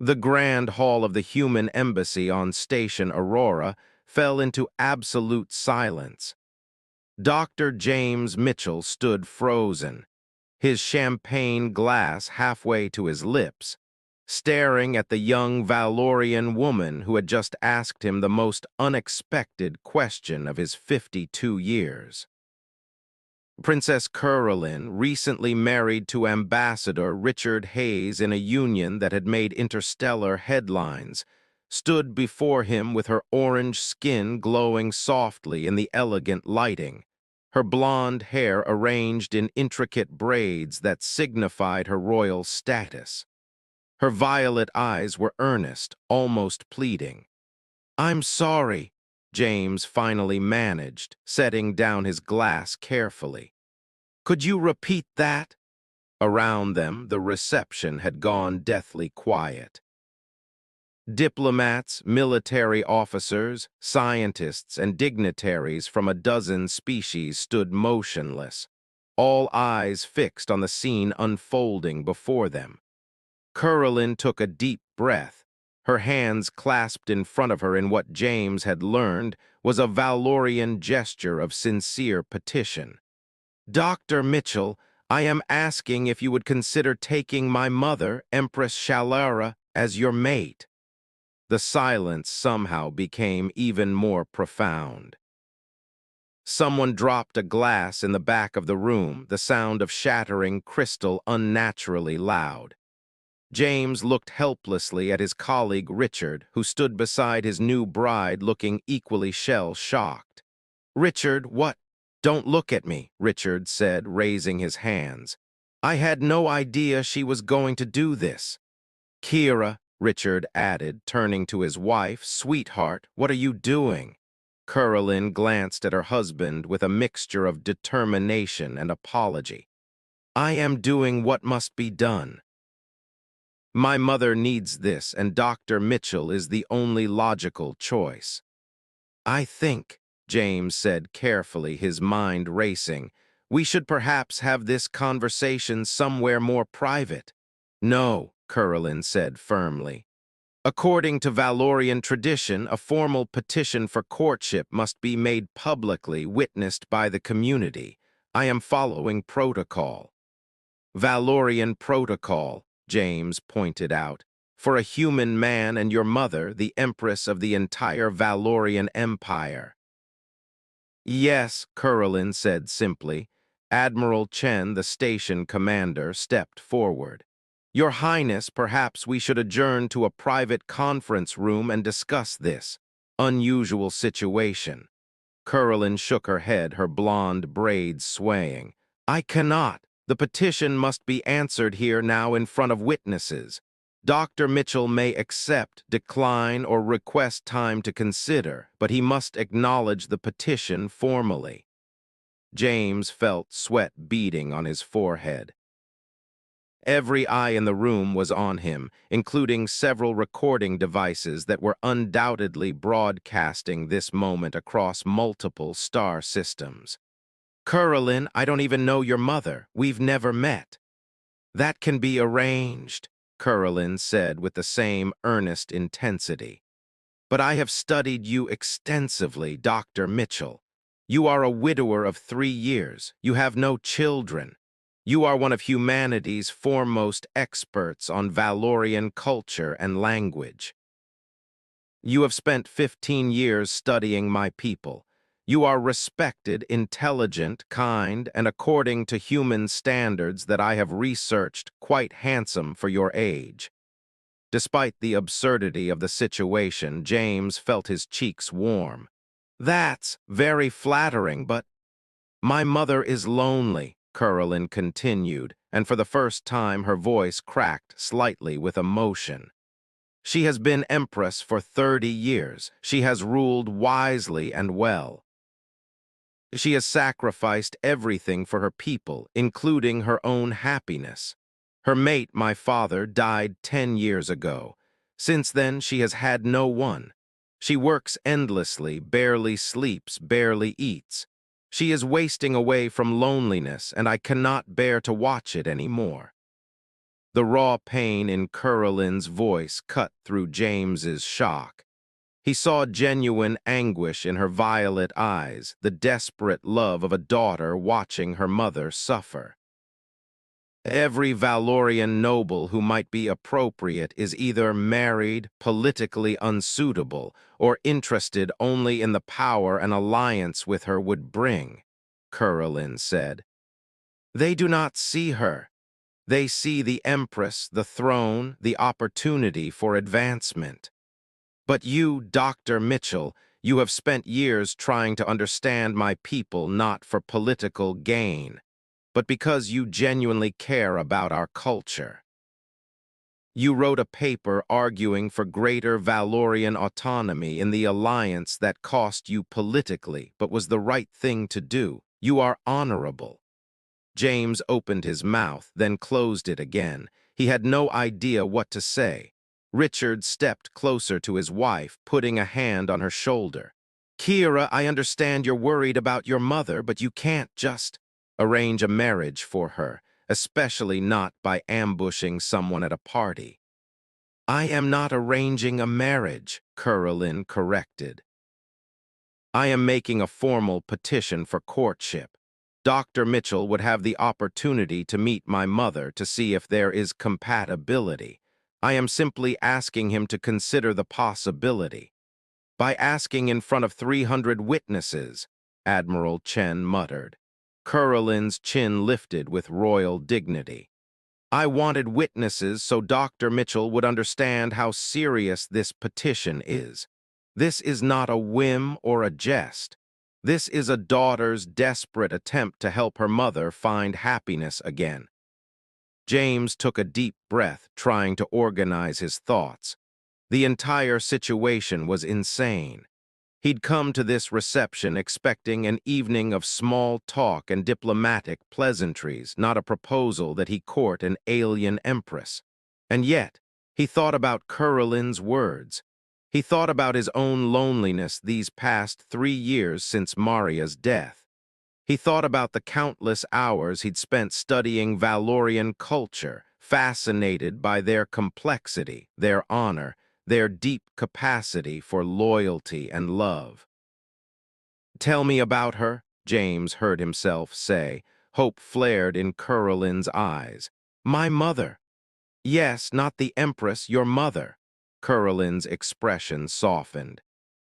The grand hall of the human embassy on Station Aurora fell into absolute silence. Dr. James Mitchell stood frozen, his champagne glass halfway to his lips, staring at the young Valorian woman who had just asked him the most unexpected question of his 52 years. Princess Caroline, recently married to Ambassador Richard Hayes in a union that had made interstellar headlines, stood before him with her orange skin glowing softly in the elegant lighting, her blonde hair arranged in intricate braids that signified her royal status. Her violet eyes were earnest, almost pleading. "I'm sorry," James finally managed, setting down his glass carefully. "Could you repeat that?" Around them, the reception had gone deathly quiet. Diplomats, military officers, scientists, and dignitaries from a dozen species stood motionless, all eyes fixed on the scene unfolding before them. Caroline took a deep breath, her hands clasped in front of her in what James had learned was a Valorian gesture of sincere petition. "Dr. Mitchell, I am asking if you would consider taking my mother, Empress Shalara, as your mate." The silence somehow became even more profound. Someone dropped a glass in the back of the room, the sound of shattering crystal unnaturally loud. James looked helplessly at his colleague Richard, who stood beside his new bride looking equally shell-shocked. "Richard, what?" "Don't look at me," Richard said, raising his hands. "I had no idea she was going to do this." "Kira," Richard added, turning to his wife, "Sweetheart, what are you doing?" Caroline glanced at her husband with a mixture of determination and apology. "I am doing what must be done. My mother needs this, and Dr. Mitchell is the only logical choice." "I think," James said carefully, his mind racing, "we should perhaps have this conversation somewhere more private." "No," Caroline said firmly. "According to Valorian tradition, a formal petition for courtship must be made publicly, witnessed by the community. I am following protocol." "Valorian protocol," James pointed out, "for a human man and your mother, the empress of the entire Valorian Empire." "Yes," Caroline said simply. Admiral Chen, the station commander, stepped forward. "Your Highness, perhaps we should adjourn to a private conference room and discuss this unusual situation." Caroline shook her head, her blonde braids swaying. "I cannot. The petition must be answered here now in front of witnesses. Dr. Mitchell may accept, decline, or request time to consider, but he must acknowledge the petition formally." James felt sweat beading on his forehead. Every eye in the room was on him, including several recording devices that were undoubtedly broadcasting this moment across multiple star systems. "Caroline, I don't even know your mother. We've never met." "That can be arranged," Caroline said with the same earnest intensity. "But I have studied you extensively, Dr. Mitchell. You are a widower of 3 years. You have no children. You are one of humanity's foremost experts on Valorian culture and language. You have spent 15 years studying my people. You are respected, intelligent, kind, and according to human standards that I have researched, quite handsome for your age." Despite the absurdity of the situation, James felt his cheeks warm. "That's very flattering, but—" "My mother is lonely," Caroline continued, and for the first time her voice cracked slightly with emotion. "She has been empress for 30 years. She has ruled wisely and well. She has sacrificed everything for her people, including her own happiness. Her mate, my father, died 10 years ago. Since then, she has had no one. She works endlessly, barely sleeps, barely eats. She is wasting away from loneliness, and I cannot bear to watch it anymore." The raw pain in Carolyn's voice cut through James's shock. He saw genuine anguish in her violet eyes, the desperate love of a daughter watching her mother suffer. Every Valorian noble who might be appropriate is either married, politically unsuitable, or interested only in the power an alliance with her would bring, Carolyn said. They do not see her. They see the empress, the throne, the opportunity for advancement. But you, Dr. Mitchell, you have spent years trying to understand my people not for political gain, but because you genuinely care about our culture. You wrote a paper arguing for greater Valorian autonomy in the alliance that cost you politically, but was the right thing to do. You are honorable. James opened his mouth, then closed it again. He had no idea what to say. Richard stepped closer to his wife, putting a hand on her shoulder. Kira, I understand you're worried about your mother, but you can't just arrange a marriage for her, especially not by ambushing someone at a party. I am not arranging a marriage, Carolyn corrected. I am making a formal petition for courtship. Dr. Mitchell would have the opportunity to meet my mother to see if there is compatibility. I am simply asking him to consider the possibility. By asking in front of 300 witnesses, Admiral Chen muttered. Carolyn's chin lifted with royal dignity. I wanted witnesses so Dr. Mitchell would understand how serious this petition is. This is not a whim or a jest. This is a daughter's desperate attempt to help her mother find happiness again. James took a deep breath, trying to organize his thoughts. The entire situation was insane. He'd come to this reception expecting an evening of small talk and diplomatic pleasantries, not a proposal that he court an alien empress. And yet, he thought about Carolyn's words. He thought about his own loneliness these past 3 years since Maria's death. He thought about the countless hours he'd spent studying Valorian culture, fascinated by their complexity, their honor, their deep capacity for loyalty and love. Tell me about her, James heard himself say. Hope flared in Carolyn's eyes. My mother. Yes, not the Empress, your mother. Carolyn's expression softened.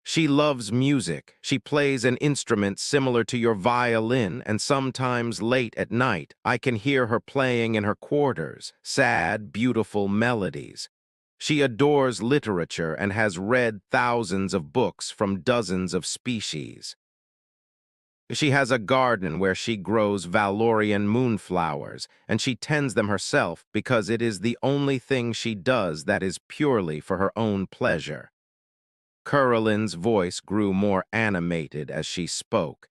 She loves music. She plays an instrument similar to your violin, and sometimes late at night, I can hear her playing in her quarters, sad, beautiful melodies. She adores literature and has read thousands of books from dozens of species. She has a garden where she grows Valorian moonflowers, and she tends them herself because it is the only thing she does that is purely for her own pleasure. Carolyn's voice grew more animated as she spoke.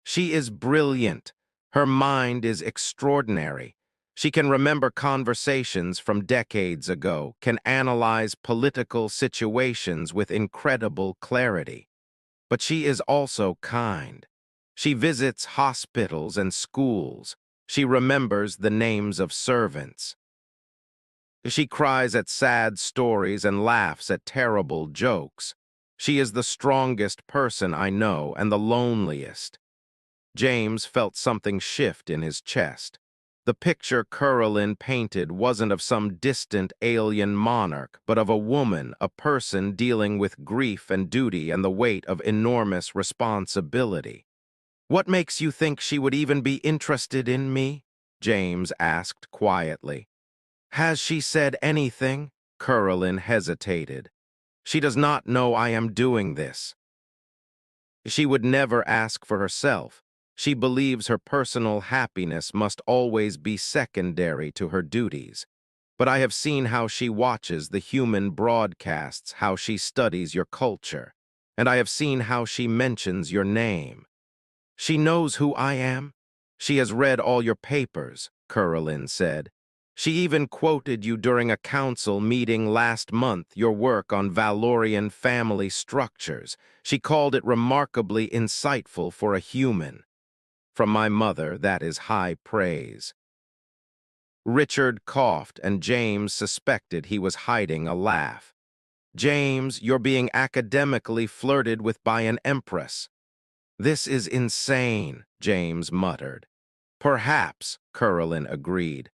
She is brilliant. Her mind is extraordinary. She can remember conversations from decades ago, can analyze political situations with incredible clarity. But she is also kind. She visits hospitals and schools. She remembers the names of servants. She cries at sad stories and laughs at terrible jokes. She is the strongest person I know and the loneliest. James felt something shift in his chest. The picture Carolyn painted wasn't of some distant alien monarch, but of a woman, a person dealing with grief and duty and the weight of enormous responsibility. What makes you think she would even be interested in me? James asked quietly. Has she said anything? Carolyn hesitated. She does not know I am doing this. She would never ask for herself. She believes her personal happiness must always be secondary to her duties. But I have seen how she watches the human broadcasts, how she studies your culture, and I have seen how she mentions your name. She knows who I am. She has read all your papers, Carolyn said. She even quoted you during a council meeting last month, your work on Valorian family structures. She called it remarkably insightful for a human. From my mother, that is high praise. Richard coughed, and James suspected he was hiding a laugh. James, you're being academically flirted with by an empress. This is insane, James muttered. Perhaps, Curlin agreed.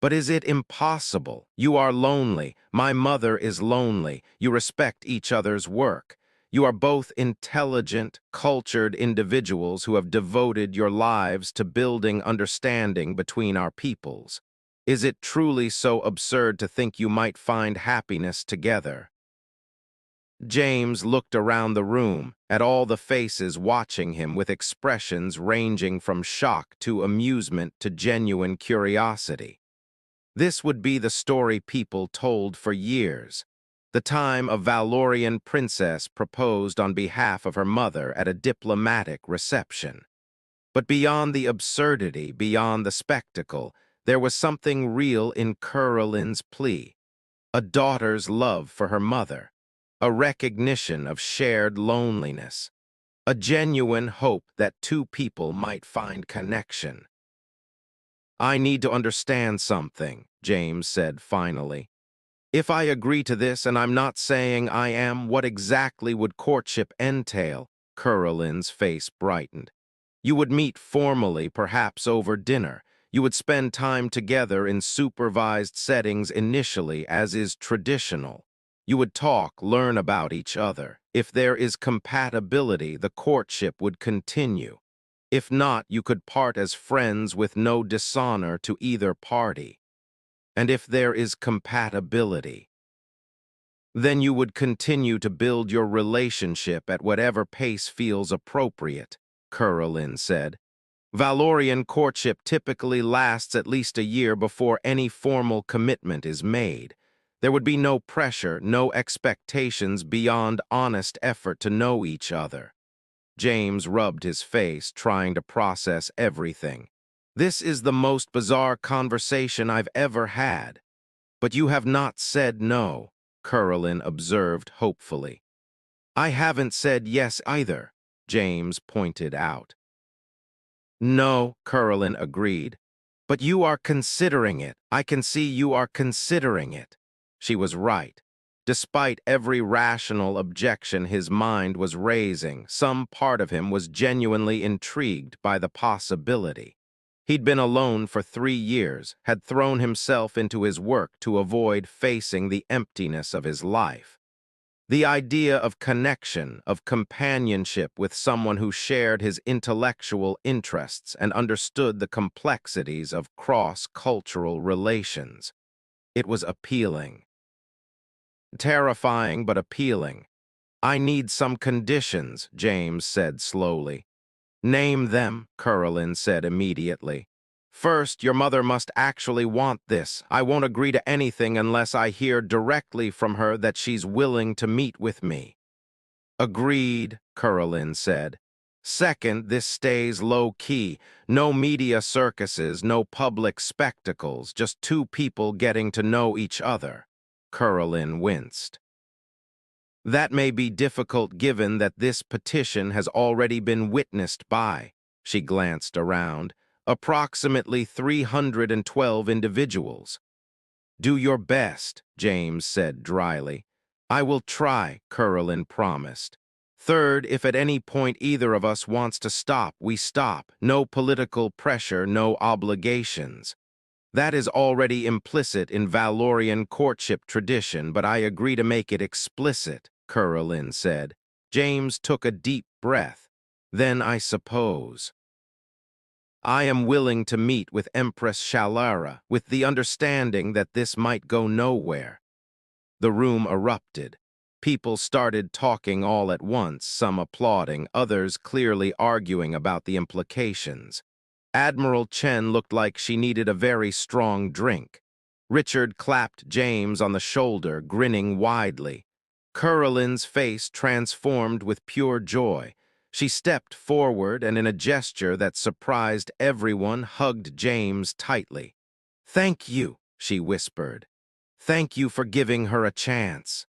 But is it impossible? You are lonely. My mother is lonely. You respect each other's work. You are both intelligent, cultured individuals who have devoted your lives to building understanding between our peoples. Is it truly so absurd to think you might find happiness together? James looked around the room, at all the faces watching him with expressions ranging from shock to amusement to genuine curiosity. This would be the story people told for years. The time a Valorian princess proposed on behalf of her mother at a diplomatic reception. But beyond the absurdity, beyond the spectacle, there was something real in Curlin's plea. A daughter's love for her mother. A recognition of shared loneliness. A genuine hope that two people might find connection. I need to understand something, James said finally. If I agree to this, and I'm not saying I am, what exactly would courtship entail? Curlin's face brightened. You would meet formally, perhaps over dinner. You would spend time together in supervised settings initially, as is traditional. You would talk, learn about each other. If there is compatibility, the courtship would continue. If not, you could part as friends with no dishonor to either party. And if there is compatibility, then you would continue to build your relationship at whatever pace feels appropriate, Curlin said. Valorian courtship typically lasts at least a year before any formal commitment is made. There would be no pressure, no expectations beyond honest effort to know each other. James rubbed his face, trying to process everything. This is the most bizarre conversation I've ever had. But you have not said no, Curlin observed hopefully. I haven't said yes either, James pointed out. No, Curlin agreed. But you are considering it. I can see you are considering it. She was right. Despite every rational objection his mind was raising, some part of him was genuinely intrigued by the possibility. He'd been alone for 3 years, had thrown himself into his work to avoid facing the emptiness of his life. The idea of connection, of companionship with someone who shared his intellectual interests and understood the complexities of cross-cultural relations. It was appealing. Terrifying but appealing. I need some conditions, James said slowly. Name them, Curlin said immediately. First, your mother must actually want this. I won't agree to anything unless I hear directly from her that she's willing to meet with me. Agreed, Curlin said. Second, this stays low-key. No media circuses, no public spectacles, just two people getting to know each other. Curlin winced. That may be difficult given that this petition has already been witnessed by, she glanced around, approximately 312 individuals. Do your best, James said dryly. I will try, Curlin promised. Third, if at any point either of us wants to stop, we stop. No political pressure, no obligations. That is already implicit in Valorian courtship tradition, but I agree to make it explicit, Curlin said. James took a deep breath. Then I suppose. I am willing to meet with Empress Shalara, with the understanding that this might go nowhere. The room erupted. People started talking all at once, some applauding, others clearly arguing about the implications. Admiral Chen looked like she needed a very strong drink. Richard clapped James on the shoulder, grinning widely. Curlin's face transformed with pure joy. She stepped forward and in a gesture that surprised everyone hugged James tightly. "Thank you," she whispered. "Thank you for giving her a chance."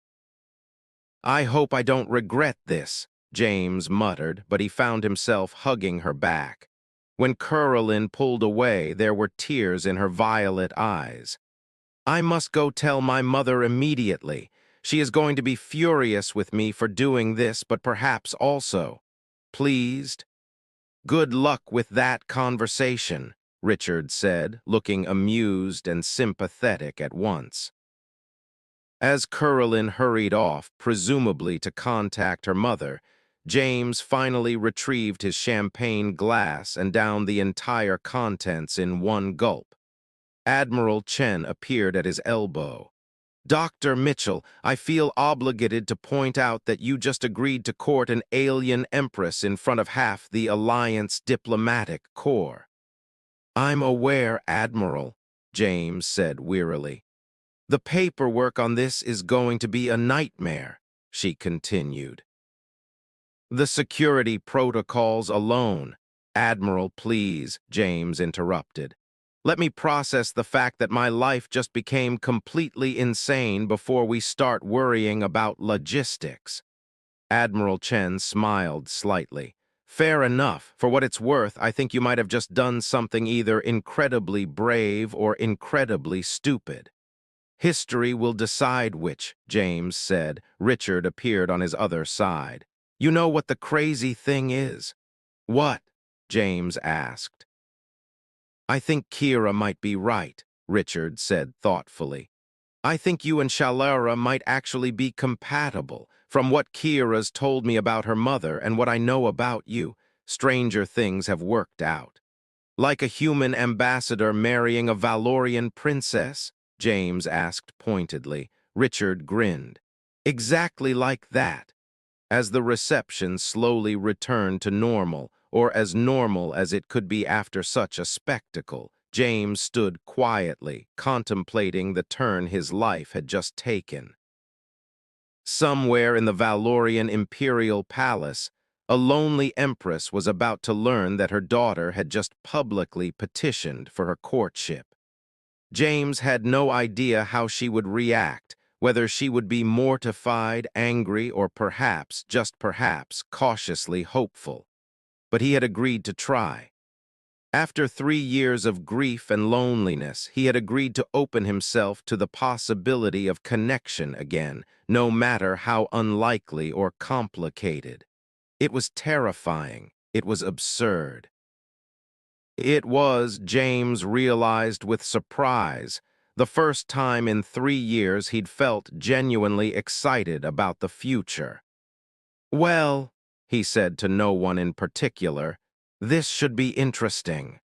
"I hope I don't regret this," James muttered, but he found himself hugging her back. When Caroline pulled away, there were tears in her violet eyes. I must go tell my mother immediately. She is going to be furious with me for doing this, but perhaps also pleased. Good luck with that conversation, Richard said, looking amused and sympathetic at once. As Caroline hurried off, presumably to contact her mother, James finally retrieved his champagne glass and downed the entire contents in one gulp. Admiral Chen appeared at his elbow. Dr. Mitchell, I feel obligated to point out that you just agreed to court an alien empress in front of half the Alliance diplomatic corps. I'm aware, Admiral, James said wearily. The paperwork on this is going to be a nightmare, she continued. The security protocols alone. Admiral, please, James interrupted. Let me process the fact that my life just became completely insane before we start worrying about logistics. Admiral Chen smiled slightly. Fair enough. For what it's worth, I think you might have just done something either incredibly brave or incredibly stupid. History will decide which, James said. Richard appeared on his other side. You know what the crazy thing is? What? James asked. I think Kira might be right, Richard said thoughtfully. I think you and Shalara might actually be compatible. From what Kira's told me about her mother and what I know about you, stranger things have worked out. Like a human ambassador marrying a Valorian princess? James asked pointedly. Richard grinned. Exactly like that. As the reception slowly returned to normal, or as normal as it could be after such a spectacle, James stood quietly, contemplating the turn his life had just taken. Somewhere in the Valorian imperial palace, a lonely empress was about to learn that her daughter had just publicly petitioned for her courtship. James had no idea how she would react, whether she would be mortified, angry, or perhaps, just perhaps, cautiously hopeful. But he had agreed to try. After 3 years of grief and loneliness, he had agreed to open himself to the possibility of connection again, no matter how unlikely or complicated. It was terrifying. It was absurd. It was, James realized with surprise, the first time in 3 years he'd felt genuinely excited about the future. Well, he said to no one in particular, this should be interesting.